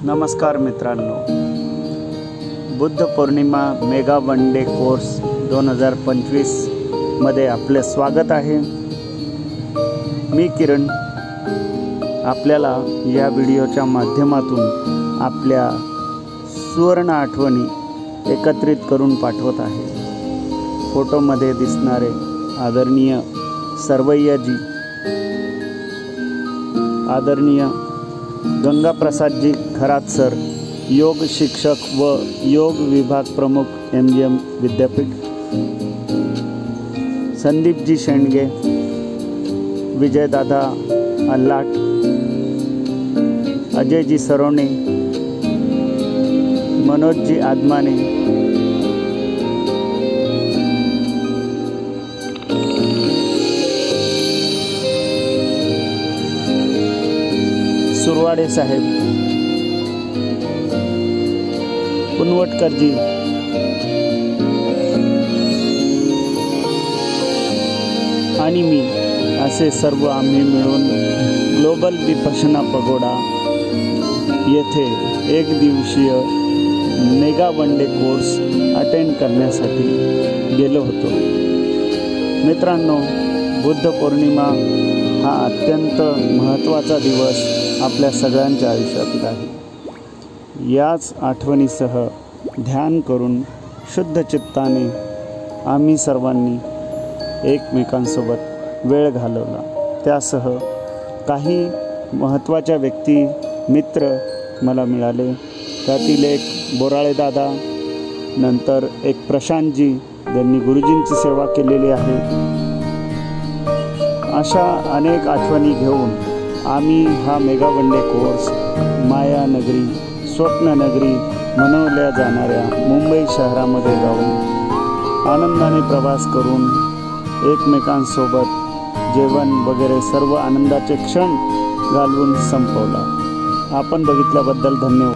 नमस्कार मित्रांनो, Buddha Purnima mega one day course 2025 मध्ये आपले स्वागत आहे। मी किरण आपल्याला या व्हिडिओच्या माध्यमातून आपल्या सुवर्ण आठवणी एकत्रित करून पाठवत आहे। फोटोमध्ये दिसणारे आदरणीय सरवैयाजी, आदरणीय गंगाप्रसादजी खरात सर, योग शिक्षक व योग विभाग प्रमुख MGM विद्यापीठ, संदीपजी शेंडगे, विजयदादा अल्लाट, अजयजी सरोने, मनोजजी आदमाने, सुरवाडे साहेब, पुनवटकरजी, आणि मी असे सर्व आम्ही मिळून ग्लोबल विपश्यना पगोडा येथे एक दिवसीय mega one day course attend करण्यासाठी गेलो होतो। मित्रांनो, बुद्ध पौर्णिमा हा अत्यंत महत्त्वाचा दिवस आपल्या सगळ्यांच्या आयुष्यातील आहे। याच आठवणीसह ध्यान करून शुद्ध चित्ताने आम्ही सर्वांनी एकमेकांसोबत वेळ घालवला। त्यासह काही महत्त्वाच्या व्यक्ती मित्र मला मिळाले। त्यातील एक बोराळे दादा, नंतर एक प्रशांतजी, ज्यांनी गुरुजींची सेवा केलेली आहे। अशा अनेक आठवणी घेऊन आम्ही हा मेगा वन डे कोर्स मायानगरी, स्वप्ननगरी मनवल्या जाणाऱ्या मुंबई शहरामध्ये जाऊन आनंदाने प्रवास करून एकमेकांसोबत जेवण वगैरे सर्व आनंदाचे क्षण घालवून संपवला। आपण बघितल्याबद्दल धन्यवाद।